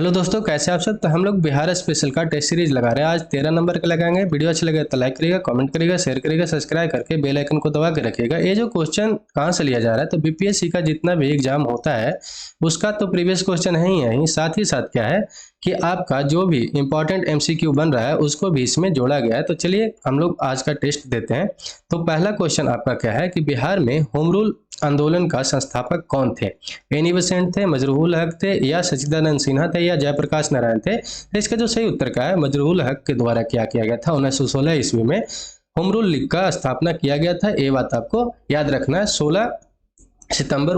Hello दोस्तों, कैसे आप सब। तो हम लोग बिहार स्पेशल का टेस्ट सीरीज लगा रहे हैं। आज 13 नंबर का लगाएंगे। वीडियो अच्छा लगे तो लाइक करिएगा, कमेंट करिएगा, शेयर करिएगा, सब्सक्राइब करके बेल आइकन को दबा के रखिएगा। ये जो क्वेश्चन कहाँ से लिया जा रहा है, तो बीपीएससी का जितना भी एग्जाम होता है उसका तो प्रीवियस क्वेश्चन है ही, साथ ही साथ क्या है कि आपका जो भी इंपॉर्टेंट एमसीक्यू बन रहा है उसको भी इसमें जोड़ा गया है। तो चलिए हम लोग आज का टेस्ट देते हैं। तो पहला क्वेश्चन आपका क्या है कि बिहार में होम रूल आंदोलन का संस्थापक कौन थे। एनी बेसेंट थे, मजरूल हक थे, या सच्चिदानंद सिन्हा थे, या जयप्रकाश नारायण थे। तो इसका जो सही उत्तर का है, मजरूल हक के द्वारा क्या किया गया था। 1916 ईस्वी में होम रूल लीग का स्थापना किया गया था। ये बात आपको याद रखना है। 16 दिसंबर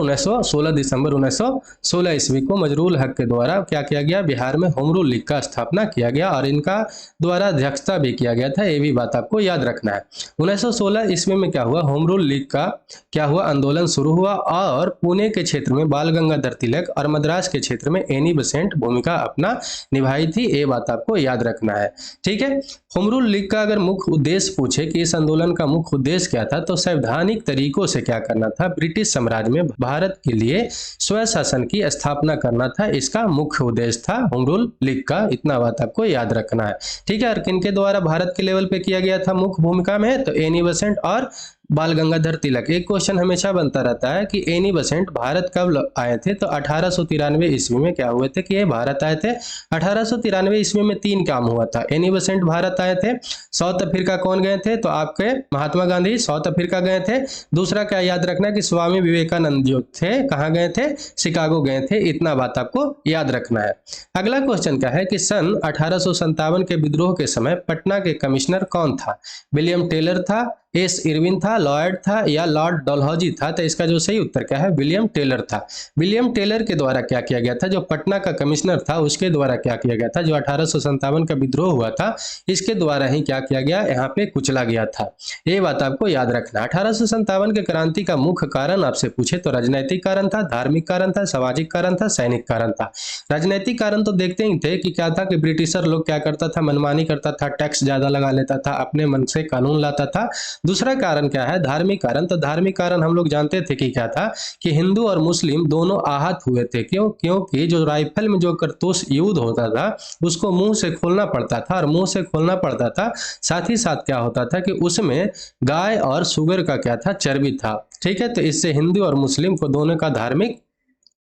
1916 ईस्वी को मजरूल हक के द्वारा क्या किया गया, बिहार में होम रूल लीग का स्थापना किया गया और इनका द्वारा अध्यक्षता भी किया गया था। ये भी बात आपको याद रखना है। 1916 ईस्वी में क्या हुआ, होम रूल लीग का क्या हुआ, आंदोलन शुरू हुआ और पुणे के क्षेत्र में बाल गंगाधर तिलक और मद्रास के क्षेत्र में एनी बेसेंट भूमिका अपना निभाई थी। ये बात आपको याद रखना है, ठीक है। होम रूल लीग का अगर मुख्य उद्देश्य पूछे कि इस आंदोलन का मुख्य उद्देश्य क्या था, तो संवैधानिक तरीकों से क्या करना था, ब्रिटिश साम्राज्य में भारत के लिए स्वशासन की स्थापना करना था। इसका मुख्य उद्देश्य था होम रूल लीग का। इतना बात आपको याद रखना है, ठीक है। और किनके द्वारा भारत के लेवल पे किया गया था मुख्य भूमिका में, तो एनी बेसेंट और बाल गंगाधर तिलक। एक क्वेश्चन हमेशा बनता रहता है कि एनी बेसेंट भारत कब आए थे, तो 1893 ईस्वी में क्या हुए थे कि ये भारत आए थे। 1893 ईस्वी में 3 काम हुआ था। एनी बेसेंट भारत आए थे। साउथ अफ्रीका कौन गए थे, तो आपके महात्मा गांधी साउथ अफ्रीका गए थे। दूसरा क्या याद रखना कि स्वामी विवेकानंद जो थे कहाँ गए थे, शिकागो गए थे। इतना बात आपको याद रखना है। अगला क्वेश्चन क्या है कि सन 1857 के विद्रोह के समय पटना के कमिश्नर कौन था। विलियम टेलर था, एस इरविन था, लॉयड था, या लॉर्ड डलहौजी था। तो इसका जो सही उत्तर क्या है, विलियम टेलर था। विलियम टेलर के द्वारा क्या किया गया था, जो पटना का कमिश्नर था उसके द्वारा क्या किया गया था, जो 1857 का विद्रोह हुआ था इसके द्वारा ही क्या किया गया, यहाँ पे कुचला गया था। ये बात आपको याद रखना। 1857 के क्रांति का मुख्य कारण आपसे पूछे तो राजनैतिक कारण था, धार्मिक कारण था, सामाजिक कारण था, सैनिक कारण था। राजनैतिक कारण तो देखते ही थे कि क्या था कि ब्रिटिशर लोग क्या करता था, मनमानी करता था, टैक्स ज्यादा लगा लेता था, अपने मन से कानून लाता था। दूसरा कारण क्या है, धार्मिक कारण। तो धार्मिक कारण हम लोग जानते थे कि क्या था कि हिंदू और मुस्लिम दोनों आहत हुए थे। क्यों? क्योंकि जो राइफल में जो कारतूस युद्ध होता था उसको मुंह से खोलना पड़ता था, और मुंह से खोलना पड़ता था। साथ ही साथ क्या होता था कि उसमें गाय और सुगर का क्या था, चर्बी था, ठीक है। तो इससे हिंदू और मुस्लिम को दोनों का धार्मिक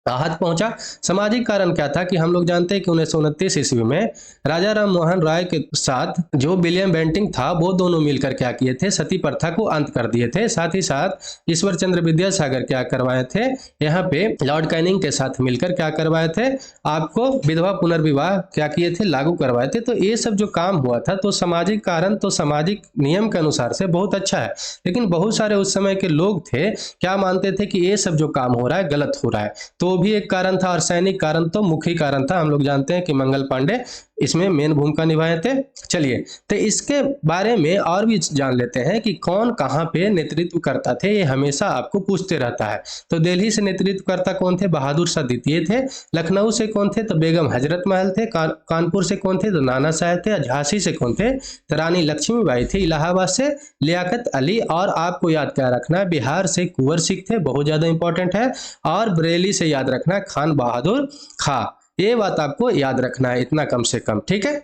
आहत पहुंचा। सामाजिक कारण क्या था कि हम लोग जानते हैं कि 1929 ईस्वी में राजा राम मोहन राय के साथ जो विलियम बेंटिंग था वो दोनों मिलकर क्या किए थे, सती प्रथा को अंत कर दिए थे। साथ ही साथ ईश्वर चंद्र विद्यासागर क्या करवाए थे, यहाँ पे लॉर्ड कैनिंग के साथ मिलकर क्या करवाए थे, आपको विधवा पुनर्विवाह क्या किए थे, लागू करवाए थे। तो ये सब जो काम हुआ था, तो सामाजिक कारण तो सामाजिक नियम के अनुसार से बहुत अच्छा है, लेकिन बहुत सारे उस समय के लोग थे क्या मानते थे कि ये सब जो काम हो रहा है गलत हो रहा है। तो भी एक कारण था। और सैनिक कारण तो मुख्य कारण था। हम लोग जानते हैं कि मंगल पांडे इसमें मेन भूमिका निभाए थे। चलिए तो इसके बारे में और भी जान लेते हैं कि कौन कहां पे नेतृत्व करता थे। ये हमेशा आपको पूछते रहता है। तो दिल्ली से नेतृत्व करता कौन थे, बहादुर शाह द्वितीय थे। लखनऊ से कौन थे, तो बेगम हजरत महल थे। कानपुर से कौन थे, तो नाना साहब थे। झांसी से कौन थे, तो रानी लक्ष्मीबाई थी। इलाहाबाद से लियाकत अली। और आपको याद क्या रखना है, बिहार से कुंवर सिंह थे, बहुत ज्यादा इंपॉर्टेंट है। और बरेली से याद रखना खान बहादुर खां। ये बात आपको याद रखना है, इतना कम से कम, ठीक है।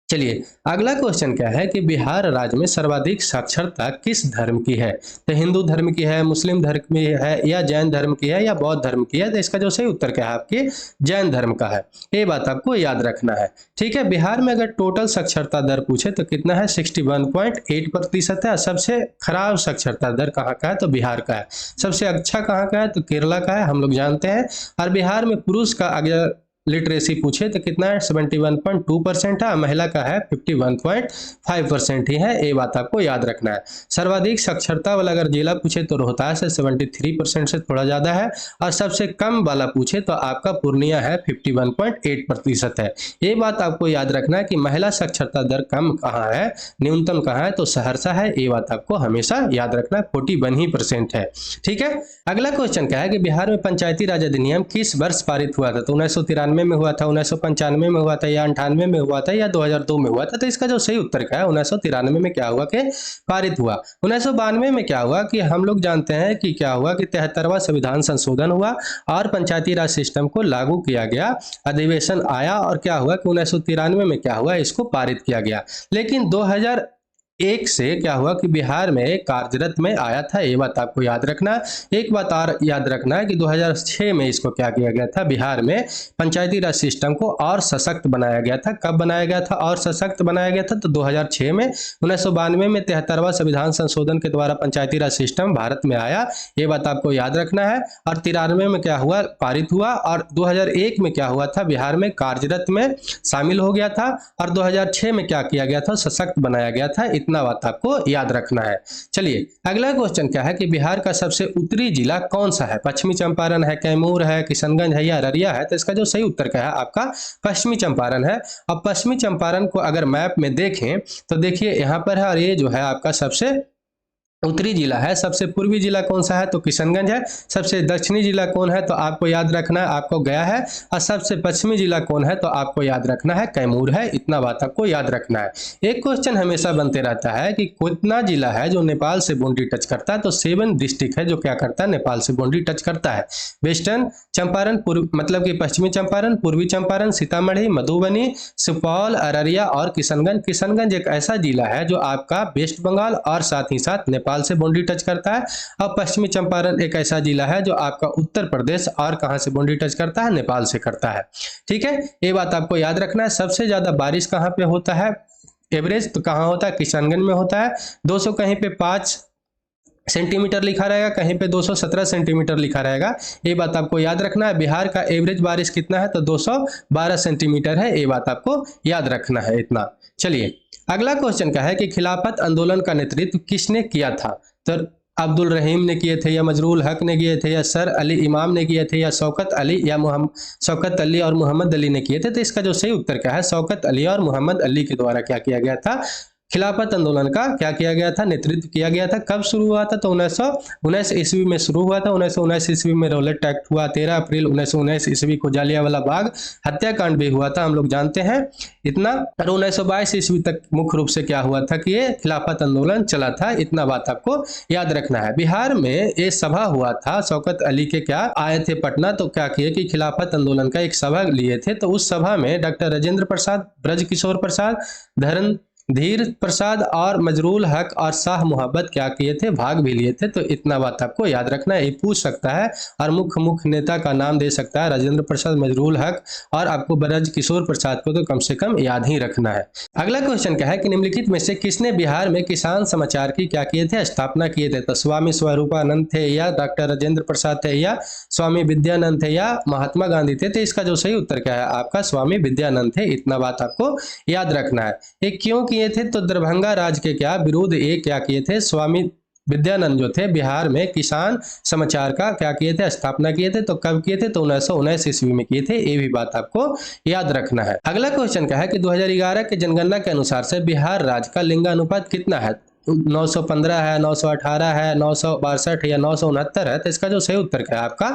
चलिए अगला क्वेश्चन क्या है कि बिहार राज्य में सर्वाधिक साक्षरता किस धर्म की है। तो हिंदू धर्म की है, मुस्लिम धर्म की है, या जैन धर्म की है, या बौद्ध धर्म की है। तो इसका जो सही उत्तर क्या है, आपके जैन धर्म का है। ये बात आपको याद रखना है, ठीक है। बिहार में अगर टोटल साक्षरता दर पूछे तो कितना है, 61.8% है। सबसे खराब साक्षरता दर कहाँ का है, तो बिहार का है। सबसे अच्छा कहाँ का है, तो केरला का है, हम लोग जानते हैं। और बिहार में पुरुष का अगर लिटरेसी पूछे तो कितना है, 71.2% है। महिला का है 51.5% ही है। ये बात आपको याद रखना है। सर्वाधिक साक्षरता वाला अगर जिला पूछे तो रोहतास है, 73% से थोड़ा ज्यादा है। और सबसे कम वाला पूछे तो आपका पूर्णिया है, 51.8% है। ये बात आपको याद रखना है कि महिला साक्षरता दर कम कहाँ है, न्यूनतम कहाँ है, तो सहरसा है। ये बात आपको हमेशा याद रखना है, 41% है, ठीक है। अगला क्वेश्चन क्या है कि बिहार में पंचायती राज अधिनियम किस वर्ष पारित हुआ था। तो 1993 98 में हुआ था, 1995 में हुआ था, या 98 में हुआ था, या 2002 में हुआ था? तो इसका जो सही उत्तर क्या है, 1993 में क्या हुआ कि पारित हुआ। 1992 में क्या हुआ कि हम लोग जानते हैं कि क्या हुआ कि 73वां संविधान संशोधन हुआ और पंचायती राज सिस्टम को लागू किया गया, अधिवेशन आया और क्या हुआ कि 1993 में क्या हुआ, इसको पारित किया गया। लेकिन 2001 से क्या हुआ कि बिहार में कार्यरत में आया था, ये बात आपको याद रखना। एक बात और याद रखना है कि 2006 में इसको क्या किया गया था, बिहार में पंचायती राज सिस्टम को और सशक्त बनाया गया था। कब बनाया गया था और सशक्त बनाया गया था? तो 2006 में। 1992 में 73वां संविधान संशोधन के द्वारा पंचायती राज सिस्टम भारत में आया, ये बात आपको याद रखना है। और 93 में क्या हुआ, पारित हुआ। और 2001 में क्या हुआ था, बिहार में कार्यरत में शामिल हो गया था। और 2006 में क्या किया गया था, सशक्त बनाया गया था। इतना बात आपको याद रखना है। चलिए अगला क्वेश्चन क्या है कि बिहार का सबसे उत्तरी जिला कौन सा है? पश्चिमी चंपारण है, कैमूर है, किशनगंज है, या अररिया है? तो इसका जो सही उत्तर क्या है आपका, पश्चिमी चंपारण है। अब पश्चिमी चंपारण को अगर मैप में देखें तो देखिए यहाँ पर है, और ये जो है आपका सबसे उत्तरी जिला है। सबसे पूर्वी जिला कौन सा है? तो किशनगंज है। सबसे दक्षिणी जिला कौन है? तो आपको याद रखना है, आपको गया है। और सबसे पश्चिमी जिला कौन है? तो आपको याद रखना है, कैमूर है। इतना बात आपको याद रखना है। एक क्वेश्चन हमेशा बनते रहता है कि कितना जिला है जो नेपाल से बाउंड्री टच करता है? तो 7 डिस्ट्रिक्ट है जो क्या करता है, नेपाल से बाउंड्री टच करता है। वेस्टर्न चंपारण, मतलब कि पश्चिमी चंपारण, पूर्वी चंपारण, सीतामढ़ी, मधुबनी, सुपौल, अररिया और किशनगंज। किशनगंज एक ऐसा जिला है जो आपका वेस्ट बंगाल और साथ ही साथ नेपाल से बाउंड्री टच करता है। और पश्चिमी चंपारण एक ऐसा जिला है जो आपका उत्तर प्रदेश और कहां से बाउंड्री टच करता है, नेपाल से करता है। ठीक है, ये बात आपको याद रखना है। सबसे ज्यादा बारिश कहां पे होता है एवरेज, तो कहां होता है, किशनगंज में होता है। 200 कहीं पे 5 सेंटीमीटर लिखा रहेगा, कहीं पे 217 सेंटीमीटर लिखा रहेगा। ये बात आपको याद रखना है। बिहार का एवरेज बारिश कितना है, तो 212 सेंटीमीटर है। ये बात आपको याद रखना है इतना। चलिए अगला क्वेश्चन क्या है कि खिलाफत आंदोलन का नेतृत्व किसने किया था? तो अब्दुल रहीम ने किए थे, या मजरूल हक ने किए थे, या सर अली इमाम ने किए थे, या शौकत अली या शौकत अली और मोहम्मद अली ने किए थे? तो इसका जो सही उत्तर क्या है, शौकत अली और मोहम्मद अली के द्वारा क्या किया गया था, खिलाफत आंदोलन का क्या किया गया था, नेतृत्व किया गया था। कब शुरू हुआ था? तो 1919 ईस्वी में शुरू हुआ था। 1919 ईस्वी में रौलट एक्ट हुआ। 13 अप्रैल 1919 ईस्वी को जालियांवाला बाग हत्याकांड भी हुआ था, हम लोग जानते हैं इतना। और 1922 ईस्वी तक मुख्य रूप से क्या हुआ था कि ये खिलाफत आंदोलन चला था। इतना बात आपको याद रखना है। बिहार में ये सभा हुआ था, शौकत अली के क्या आए थे पटना, तो क्या किए कि खिलाफत आंदोलन का एक सभा लिए थे। तो उस सभा में डॉक्टर राजेंद्र प्रसाद, ब्रजकिशोर प्रसाद, धीर प्रसाद और मजरूल हक और शाह मोहब्बत क्या किए थे, भाग भी लिए थे। तो इतना बात आपको याद रखना है। ये पूछ सकता है और मुख्य नेता का नाम दे सकता है, राजेंद्र प्रसाद, मजरूल हक और आपको ब्रज किशोर प्रसाद को तो कम से कम याद ही रखना है। अगला क्वेश्चन क्या है कि निम्नलिखित में से किसने बिहार में किसान समाचार की क्या किए थे, स्थापना किए थे? तो स्वामी स्वरूपानंद थे, या डॉक्टर राजेंद्र प्रसाद थे, या स्वामी विद्यानंद थे, या महात्मा गांधी थे? तो इसका जो सही उत्तर क्या है आपका, स्वामी विद्यानंद थे। इतना बात आपको याद रखना है। ये क्यों किए थे? तो दरभंगा राज के क्या विरुद्ध ये क्या किए थे, स्वामी विद्यानंद जो थे बिहार में किसान समाचार का क्या किए थे, स्थापना किए थे। तो कब किए थे? तो 1919 ईस्वी में किए थे। ये भी बात आपको याद रखना है। अगला क्वेश्चन क्या है कि 2011 के जनगणना के अनुसार से बिहार राज्य का लिंगानुपात कितना है? 915 है, 918 है, 962 या 969 है? तो इसका जो सही उत्तर क्या है आपका,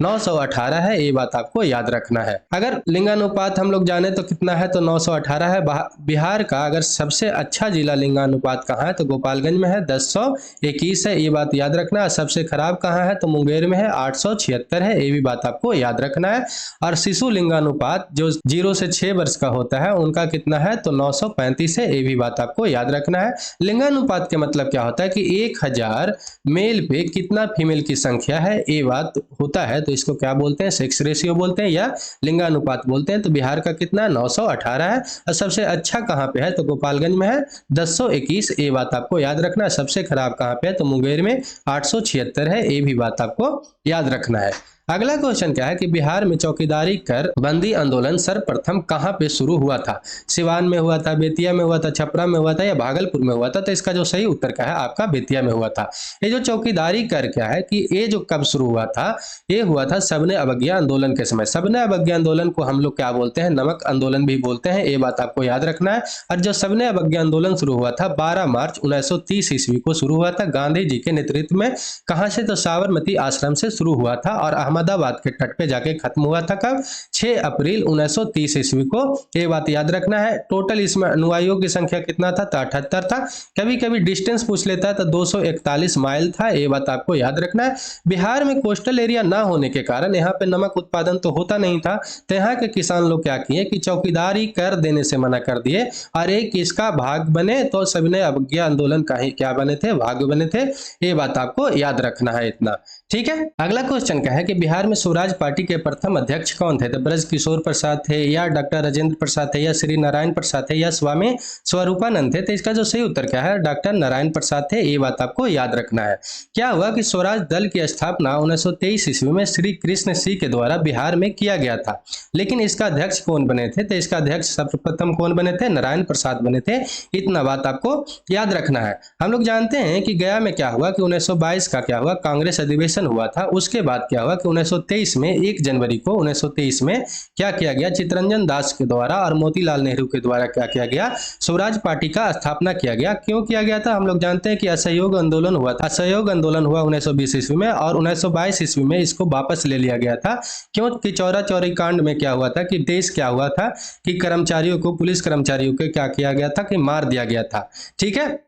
918 है। ये बात आपको याद रखना है। अगर लिंगानुपात हम लोग जाने तो कितना है, तो 918 है। बिहार का अगर सबसे अच्छा जिला लिंगानुपात कहाँ है, तो गोपालगंज में है, 1021 है। ये बात याद रखना है। सबसे खराब कहाँ है, तो मुंगेर में है, 876 है। ये भी बात आपको याद रखना है। और शिशु लिंगानुपात जो 0 से 6 वर्ष का होता है उनका कितना है, तो 935 है। ये भी बात आपको याद रखना है। लिंगानुपात के मतलब क्या होता है कि 1000 मेल पे कितना फीमेल की संख्या है, ये बात होता है। तो इसको क्या बोलते हैं, सेक्स रेशियो बोलते हैं या लिंगानुपात बोलते हैं। तो बिहार का कितना, 918 है। और सबसे अच्छा कहाँ पे है, तो गोपालगंज में है, 1021। ये बात आपको याद रखना है। सबसे खराब कहाँ पे है, तो मुंगेर में 876 है। ये भी बात आपको याद रखना है। अगला क्वेश्चन क्या है कि बिहार में चौकीदारी कर बंदी आंदोलन सर्वप्रथम कहां पे शुरू हुआ था? सिवान में हुआ था, बेतिया में हुआ था, छपरा में हुआ था, या भागलपुर में हुआ था? तो इसका जो सही उत्तर क्या है आपका, बेतिया में हुआ था। ये जो चौकीदारी कर क्या है कि ये जो कब शुरू हुआ था, ये हुआ था सबने अवज्ञा आंदोलन के समय। सबने अवज्ञा आंदोलन को हम लोग क्या बोलते हैं, नमक आंदोलन भी बोलते हैं। ये बात आपको याद रखना है। और जो सबने अवज्ञा आंदोलन शुरू हुआ था 12 मार्च 1930 ईस्वी को शुरू हुआ था। गांधी जी के नेतृत्व में कहां से, तो साबरमती आश्रम से शुरू हुआ था। और अहमदाबाद के तट पे जाके खत्म हुआ था। कब? 6 अप्रैल 1930 ईस्वी को। ये बात याद रखना है। टोटल इसमें अनुयायियों की संख्या कितना था? तो 78 था। कभी कभी डिस्टेंस पूछ लेता है तो 241 माइल था। ये बात आपको याद रखना है। बिहार में कोस्टल एरिया ना होने के कारण यहाँ पे नमक उत्पादन तो होता नहीं था, तो यहाँ के किसान लोग क्या किए कि चौकीदारी कर देने से मना कर दिए और एक इसका भाग बने, तो सविनय अवज्ञा आंदोलन का ही क्या बने थे? भाग बने थे। ये बात आपको याद रखना है इतना, ठीक है। अगला क्वेश्चन क्या है कि बिहार में स्वराज पार्टी के प्रथम अध्यक्ष कौन थे? तो ब्रज किशोर प्रसाद थे, या डॉक्टर राजेंद्र प्रसाद थे, या श्री नारायण प्रसाद थे, या स्वामी स्वरूपानंद थे? तो इसका जो सही उत्तर क्या है? डॉक्टर नारायण प्रसाद थे। ये बात आपको याद रखना है। क्या हुआ कि स्वराज दल की स्थापना 1923 ईस्वी में श्री कृष्ण सिंह के द्वारा बिहार में किया गया था, लेकिन इसका अध्यक्ष कौन बने थे? तो इसका अध्यक्ष सर्वप्रथम कौन बने थे? नारायण प्रसाद बने थे। इतना बात आपको याद रखना है। हम लोग जानते हैं कि गया में क्या हुआ कि 1922 का क्या हुआ? कांग्रेस अधिवेशन हुआ था। उसके बाद क्या हुआ कि 1923 में 1 जनवरी को 1923 में क्या किया गया? चित्तरंजन दास के द्वारा और मोतीलाल नेहरू के द्वारा क्या किया गया? स्वराज पार्टी का स्थापना किया गया। क्यों किया गया था? हम लोग जानते हैं कि असहयोग आंदोलन हुआ था। असहयोग आंदोलन हुआ 1920 ईस्वी में और 1922 ईस्वी में इसको वापस ले लिया गया था। क्योंकि चौरा चौरी कांड में क्या हुआ था कि देश क्या हुआ था कि कर्मचारियों को, पुलिस कर्मचारियों को क्या किया गया था कि मार दिया गया था, ठीक है,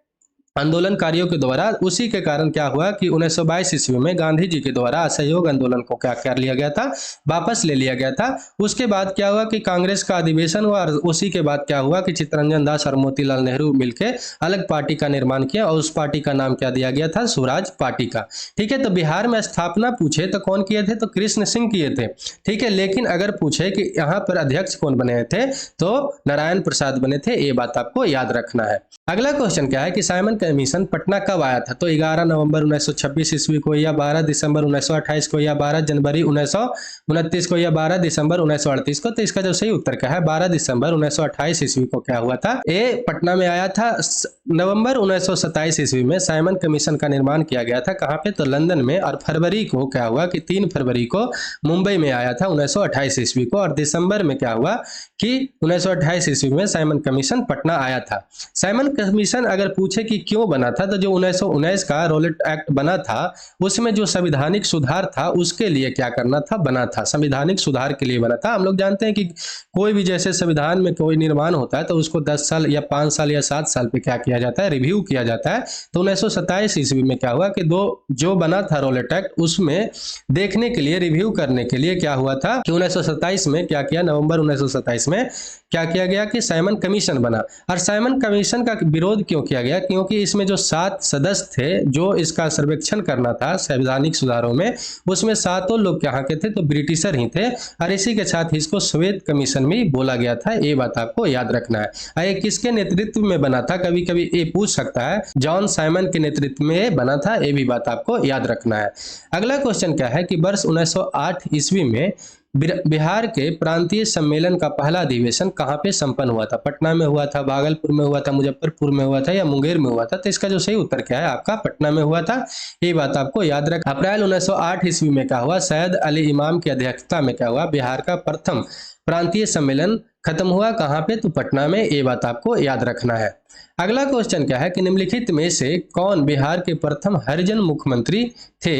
आंदोलनकारियों के द्वारा। उसी के कारण क्या हुआ कि 1922 ईस्वी में गांधी जी के द्वारा असहयोग आंदोलन को क्या कर लिया गया था? वापस ले लिया गया था। उसके बाद क्या हुआ कि कांग्रेस का अधिवेशन हुआ और उसी के बाद क्या हुआ कि चित्तरंजन दास और मोतीलाल नेहरू मिलकर अलग पार्टी का निर्माण किया और उस पार्टी का नाम क्या दिया गया था? स्वराज पार्टी का, ठीक है। तो बिहार में स्थापना पूछे तो कौन किए थे? तो कृष्ण सिंह किए थे, ठीक है। लेकिन अगर पूछे कि यहाँ पर अध्यक्ष कौन बने थे तो नारायण प्रसाद बने थे। ये बात आपको याद रखना है। अगला क्वेश्चन क्या है कि साइमन कमीशन पटना कब आया था? तो 11 नवंबर 1926 ईस्वी को, या 12 दिसंबर 1928 को, या 12 जनवरी 1929 को, या 12 दिसंबर 1938 को? तो इसका जो सही उत्तर क्या है? 12 दिसंबर 1928 ईस्वी को क्या हुआ था? ये पटना में आया था। नवंबर 1927 ईस्वी में साइमन कमीशन का निर्माण किया गया था। कहाँ पे? तो लंदन में। और फरवरी को क्या हुआ कि 3 फरवरी को मुंबई में आया था 1928 ईस्वी को। और दिसंबर में क्या हुआ कि 1928 ईस्वी में साइमन कमीशन पटना आया था। साइमन कमीशन अगर पूछे कि क्यों बना था, तो जो 1919 का रॉलेट एक्ट बना था उसमें जो संवैधानिक सुधार था उसके लिए क्या करना था? बना था। संवैधानिक सुधार के लिए बना था। हम लोग जानते हैं कि कोई भी जैसे संविधान में कोई निर्माण होता है तो उसको 10 साल या 5 साल या 7 साल पे क्या किया जाता है? रिव्यू किया जाता है। तो 1927 ईस्वी में क्या हुआ कि जो बना था रॉलेट एक्ट उसमें देखने के लिए, रिव्यू करने के लिए क्या हुआ था कि 1927 में क्या किया? नवंबर 1927 में क्या किया गया कि साइमन कमीशन बना। और साइमन कमीशन का विरोध क्यों किया गया? क्योंकि इसमें जो 7 सदस्य थे जो इसका सर्वेक्षण करना था संवैधानिक सुधारों में, उसमें 7 लोग यहाँ के थे तो ब्रिटिशर ही थे। और इसी के साथ ही इसको श्वेत कमीशन भी बोला गया था। ये बात आपको याद रखना है। ये किसके नेतृत्व में बना था? कभी कभी ये पूछ सकता है। जॉन साइमन के नेतृत्व में बना था। ये भी बात आपको याद रखना है। अगला क्वेश्चन क्या है कि वर्ष 1908 ईस्वी में बिहार के प्रांतीय सम्मेलन का पहला अधिवेशन कहाँ पे संपन्न हुआ था? पटना में हुआ था, भागलपुर में हुआ था, मुजफ्फरपुर में हुआ था, या मुंगेर में हुआ था? तो इसका जो सही उत्तर क्या है आपका? पटना में हुआ था। ये बात आपको याद रख। अप्रैल 1908 ईस्वी में क्या हुआ? सैयद अली इमाम की अध्यक्षता में क्या हुआ? बिहार का प्रथम प्रांतीय सम्मेलन खत्म हुआ। कहाँ पे? तो पटना में। ये बात आपको याद रखना है। अगला क्वेश्चन क्या है कि निम्नलिखित में से कौन बिहार के प्रथम हरिजन मुख्यमंत्री थे?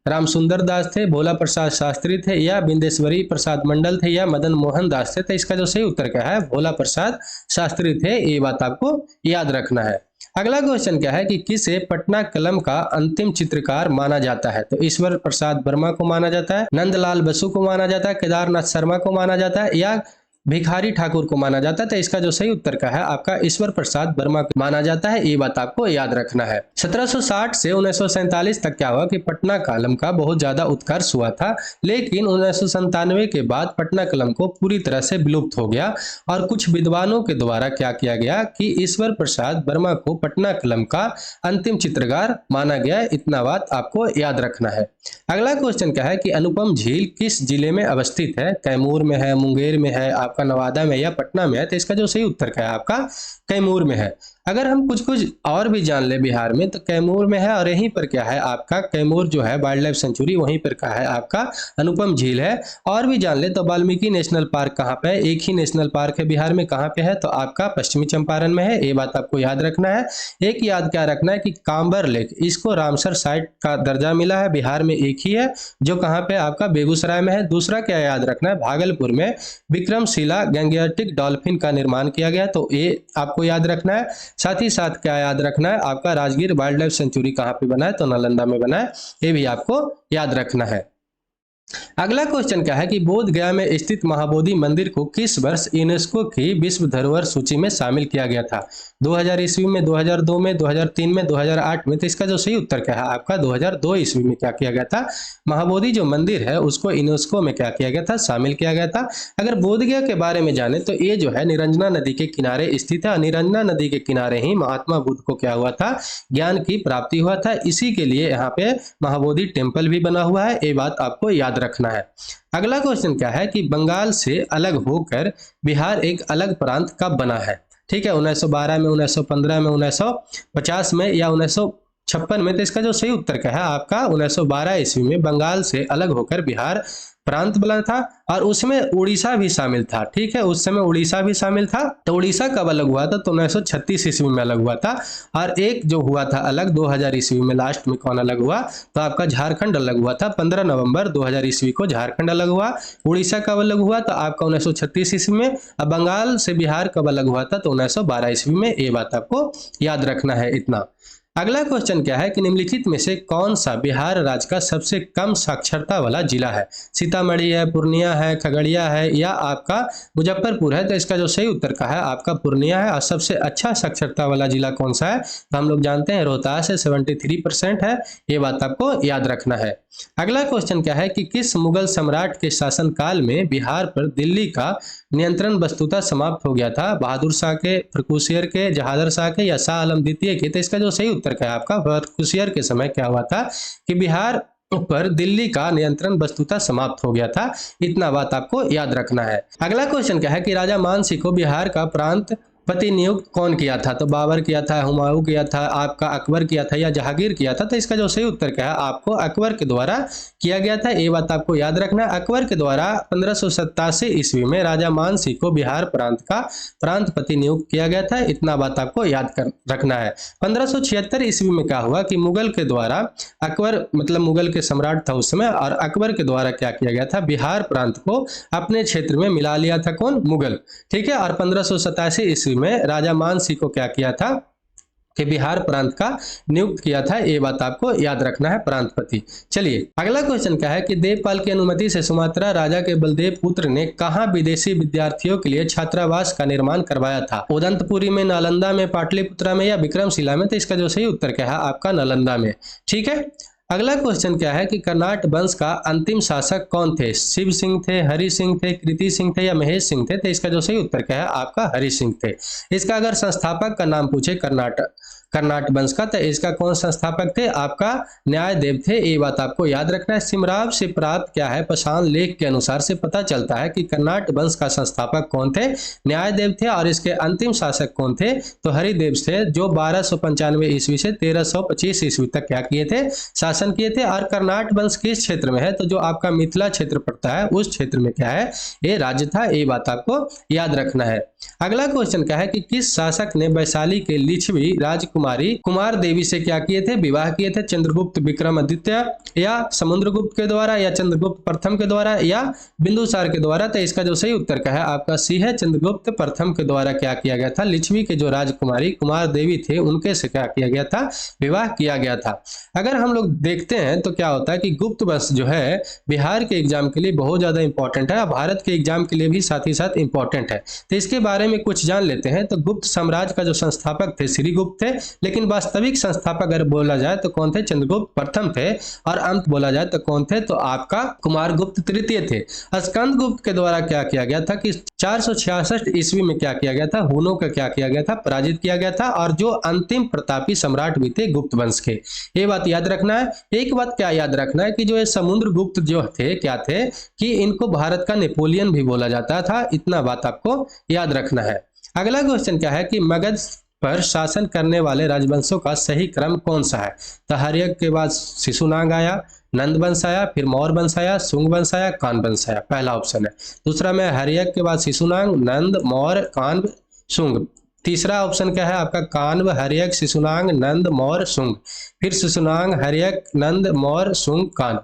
रामसुंदर दास थे, भोला प्रसाद शास्त्री थे, या बिंदेश्वरी प्रसाद मंडल थे, या मदन मोहन दास थे? तो इसका जो सही उत्तर क्या है? भोला प्रसाद शास्त्री थे। ये बात आपको याद रखना है। अगला क्वेश्चन क्या है कि किसे पटना कलम का अंतिम चित्रकार माना जाता है? तो ईश्वर प्रसाद वर्मा को माना जाता है, नंदलाल बसु को माना जाता है, केदारनाथ शर्मा को माना जाता है, या भिखारी ठाकुर को माना जाता है? तो इसका जो सही उत्तर का है आपका ईश्वर प्रसाद वर्मा को माना जाता है। ये बात आपको याद रखना है। 1760 से 1947 तक क्या हुआ कि पटना कलम का बहुत ज्यादा उत्कर्ष हुआ था, लेकिन 1997 के बाद पटना कलम को पूरी तरह से विलुप्त हो गया। और कुछ विद्वानों के द्वारा क्या किया गया कि ईश्वर प्रसाद वर्मा को पटना कलम का अंतिम चित्रकार माना गया। इतना बात आपको याद रखना है। अगला क्वेश्चन क्या है कि अनुपम झील किस जिले में अवस्थित है? कैमूर में है, मुंगेर में है, आपका नवादा में, या पटना में है? तो इसका जो सही उत्तर क्या है आपका? कैमूर में है। अगर हम कुछ कुछ और भी जान ले बिहार में, तो कैमूर में है और यहीं पर क्या है आपका कैमूर जो है वाइल्ड लाइफ सेंचुरी, वहीं पर क्या है आपका अनुपम झील है। और भी जान ले तो वाल्मीकि नेशनल पार्क कहाँ पे है, एक ही नेशनल पार्क है बिहार में, कहाँ पे है तो आपका पश्चिमी चंपारण में है, ये बात आपको याद रखना है। एक याद क्या रखना है कि कांबर लेक, इसको रामसर साइट का दर्जा मिला है, बिहार में एक ही है जो कहाँ पे आपका बेगूसराय में है। दूसरा क्या याद रखना है, भागलपुर में विक्रमशिला गैंगेटिक डॉल्फिन का निर्माण किया गया, तो ये आपको याद रखना है। साथ ही साथ क्या याद रखना है, आपका राजगीर वाइल्ड लाइफ सेंचुरी कहाँ पे बना है तो नालंदा में बना है, ये भी आपको याद रखना है। अगला क्वेश्चन क्या है कि बोध गया में स्थित महाबोधि मंदिर को किस वर्ष यूनेस्को की विश्व धरोहर सूची में शामिल किया गया था? 2000 ईस्वी में, 2002 में, 2003 में, 2008 में? तो इसका जो सही उत्तर क्या है आपका 2002 ईस्वी में क्या किया गया था, महाबोधि जो मंदिर है उसको यूनेस्को में क्या किया गया था, शामिल किया गया था। अगर बोध गया के बारे में जाने तो ये जो है निरंजना नदी के किनारे स्थित है। निरंजना नदी के किनारे ही महात्मा बुद्ध को क्या हुआ था, ज्ञान की प्राप्ति हुआ था। इसी के लिए यहाँ पे महाबोधि टेम्पल भी बना हुआ है, ये बात आपको याद रखना है। अगला क्वेश्चन क्या है कि बंगाल से अलग होकर बिहार एक अलग प्रांत कब बना है? ठीक है, 1912 में, 1915 में, 1950 में या 1956 में? तो इसका जो सही उत्तर क्या है आपका 1912 ईस्वी में बंगाल से अलग होकर बिहार प्रांत बना था, और उसमें उड़ीसा भी शामिल था। ठीक है, उस समय उड़ीसा भी शामिल था। तो उड़ीसा कब अलग हुआ था तो 1936 ईस्वी में अलग हुआ था। और एक जो हुआ था अलग 2000 ईस्वी में, लास्ट में कौन अलग हुआ तो आपका झारखंड अलग हुआ था। 15 नवंबर 2000 ईस्वी को झारखंड अलग हुआ। उड़ीसा कब अलग हुआ तो आपका 1936 ईस्वी में। अब बंगाल से बिहार कब अलग हुआ था तो 1912 ईस्वी में, ये बात आपको याद रखना है इतना। अगला क्वेश्चन क्या है कि निम्नलिखित में से कौन सा बिहार राज्य का सबसे कम साक्षरता वाला जिला है? सीतामढ़ी है, पूर्णिया है, खगड़िया है या आपका मुजफ्फरपुर है? तो इसका जो सही उत्तर का है आपका पूर्णिया है। और सबसे अच्छा साक्षरता वाला जिला कौन सा है तो हम लोग जानते हैं रोहतास है, 73% है, ये बात आपको याद रखना है। अगला क्वेश्चन क्या है कि किस मुगल सम्राट के शासनकाल में बिहार पर दिल्ली का नियंत्रण वस्तुतः समाप्त हो गया था? बहादुर शाह के, फर्रुखसियर के, जहादर शाह के या शाह आलम द्वितीय के? तो इसका जो सही उत्तर क्या है आपका फर्रुखसियर के समय क्या हुआ था कि बिहार पर दिल्ली का नियंत्रण वस्तुतः समाप्त हो गया था। इतना बात आपको याद रखना है। अगला क्वेश्चन क्या है कि राजा मानसिंह को बिहार का प्रांत पति नियुक्त कौन किया था? तो बाबर किया था, हुमायूं किया था, आपका अकबर किया था या जहांगीर किया था? तो इसका जो सही उत्तर क्या है आपको अकबर के द्वारा किया गया था, ये बात आपको याद रखना है। अकबर के द्वारा 1587 ईस्वी में राजा मानसिंह को बिहार प्रांत का प्रांतपति नियुक्त किया गया था, इतना बात आपको याद रखना है। 1576 ईस्वी में क्या हुआ कि मुगल के द्वारा अकबर, मतलब मुगल के सम्राट था उस समय, और अकबर के द्वारा क्या किया गया था, बिहार प्रांत को अपने क्षेत्र में मिला लिया था कौन, मुगल। ठीक है, और 1587 ईस्वी में राजा मानसिंह को क्या किया था कि बिहार प्रांत का नियुक्त किया था, ये बात आपको याद रखना है, प्रांतपति। चलिए अगला क्वेश्चन क्या है कि देवपाल की अनुमति से सुमात्रा राजा के बलदेव पुत्र ने कहां विदेशी विद्यार्थियों के लिए छात्रावास का निर्माण करवाया था? उदंतपुरी में, नालंदा में, पाटलिपुत्रा में या विक्रमशिला में? तो इसका जो सही उत्तर क्या है आपका नालंदा में। ठीक है, अगला क्वेश्चन क्या है कि कर्नाट वंश का अंतिम शासक कौन थे? शिव सिंह थे, हरि सिंह थे, कृति सिंह थे या महेश सिंह थे? तो इसका जो सही उत्तर क्या है आपका हरि सिंह थे। इसका अगर संस्थापक का नाम पूछे कर्नाट वंश का, तो इसका कौन संस्थापक थे? आपका न्यायदेव थे, ये बात आपको याद रखना है। सिमराव से प्राप्त क्या है पाषाण लेख के अनुसार से पता चलता है कि कर्नाट वंश का संस्थापक कौन थे? न्यायदेव थे। और इसके अंतिम शासक कौन थे तो हरिदेव थे, जो 1295 ईस्वी से 1325 ईस्वी तक क्या किए थे, शासन किए थे। और कर्नाट वंश किस क्षेत्र में है तो जो आपका मिथिला क्षेत्र पड़ता है उस क्षेत्र में क्या है ये राज्य था, ये बात आपको याद रखना है। अगला क्वेश्चन क्या है कि किस शासक ने वैशाली के लिच्छवी राजकुमारी कुमार देवी से क्या किए थे, विवाह किए थे? चंद्रगुप्त विक्रमादित्य या समुद्रगुप्त के द्वारा या चंद्रगुप्त प्रथम के द्वारा या बिंदुसार के द्वारा? तो इसका जो सही उत्तर क्या है आपका सी है, चंद्रगुप्त प्रथम के द्वारा क्या किया गया था, लिच्छवी के जो राजकुमारी कुमार देवी थे उनके से क्या किया गया था, विवाह किया गया था। अगर हम लोग देखते हैं तो क्या होता है कि गुप्त वंश जो है बिहार के एग्जाम के लिए बहुत ज्यादा इंपॉर्टेंट है, भारत के एग्जाम के लिए भी साथ ही साथ इंपॉर्टेंट है। तो इसके बारे में कुछ जान लेते हैं। तो गुप्त साम्राज्य का जो संस्थापक थे श्रीगुप्त थे, लेकिन वास्तविक संस्थापक अगर बोला जाए तो कौन थे, चंद्रगुप्त प्रथम थे। और अंत बोला जाए तो कौन थे तो आपका कुमारगुप्त तृतीय थे। स्कंदगुप्त के द्वारा क्या किया गया था कि 466 ईस्वी में क्या किया गया था, हुनों का क्या किया गया था, पराजित किया गया था। और जो अंतिम प्रतापी सम्राट भी थे गुप्त वंश के, ये बात याद रखना है। एक बात क्या याद रखना है कि जो ये समुद्रगुप्त जो थे क्या थे कि इनको भारत का नेपोलियन भी बोला जाता था, इतना बात आपको याद रखना है। अगला क्वेश्चन क्या है कि मगध पर शासन करने वाले राजवंशों का सही क्रम कौन सा है? तो हर्यक के बाद शिशुनाग आया, नंद वंश आया, फिर मौर्य वंश आया, शुंग वंश आया, कान वंश आया। पहला ऑप्शन है। दूसरा में हर्यक के बाद शिशुनाग, नंद, मौर्य, कान्व, शुंग। तीसरा ऑप्शन क्या है आपका? कान्व, हर्यक, शिशुनाग, नंद, मौर्य, शुंग। फिर शिशुनाग, हर्यक, नंद, मौर्य, शुंग, कान्व।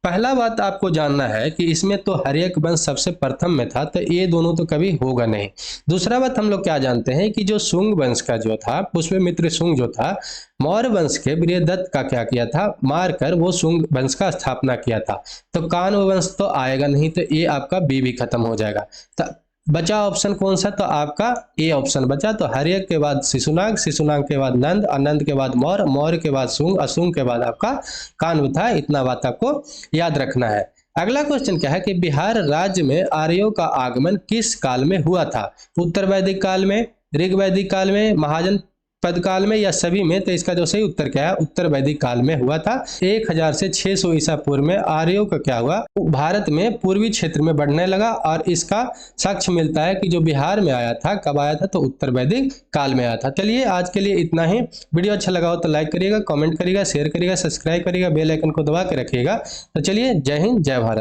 पहला बात आपको जानना है कि इसमें तो हर्यक वंश सबसे प्रथम में था, तो ये दोनों तो कभी होगा नहीं। दूसरा बात हम लोग क्या जानते हैं कि जो शुंग वंश का जो था, पुष्यमित्र शुंग जो था, मौर्य वंश के बृहदत्त का क्या किया था? मारकर वो शुंग वंश का स्थापना किया था। तो कान्व वंश तो आएगा नहीं, तो ये आपका बी भी खत्म हो जाएगा। तो बचा ऑप्शन कौन सा? तो आपका ए ऑप्शन बचा। तो हर्यक के बाद शिशुनाग, शिशुनाग के बाद नंद, नंद के बाद मौर्य, मौर्य के बाद शुंग, शुंग के बाद आपका कान्व था। इतना बात आपको याद रखना है। अगला क्वेश्चन क्या है कि बिहार राज्य में आर्यों का आगमन किस काल में हुआ था? उत्तर वैदिक काल में, ऋग वैदिक काल में, महाजन पद काल में, या सभी में? तो इसका जो सही उत्तर क्या है? उत्तर वैदिक काल में हुआ था। 1000 से 600 ईसा पूर्व में आर्यों का क्या हुआ? भारत में पूर्वी क्षेत्र में बढ़ने लगा, और इसका साक्ष्य मिलता है कि जो बिहार में आया था, कब आया था? तो उत्तर वैदिक काल में आया था। चलिए आज के लिए इतना ही। वीडियो अच्छा लगा हो तो लाइक करिएगा, कमेंट करिएगा, शेयर करिएगा, सब्सक्राइब करिएगा, बेल आइकन को दबा के रखिएगा। तो चलिए, जय हिंद, जय भारत।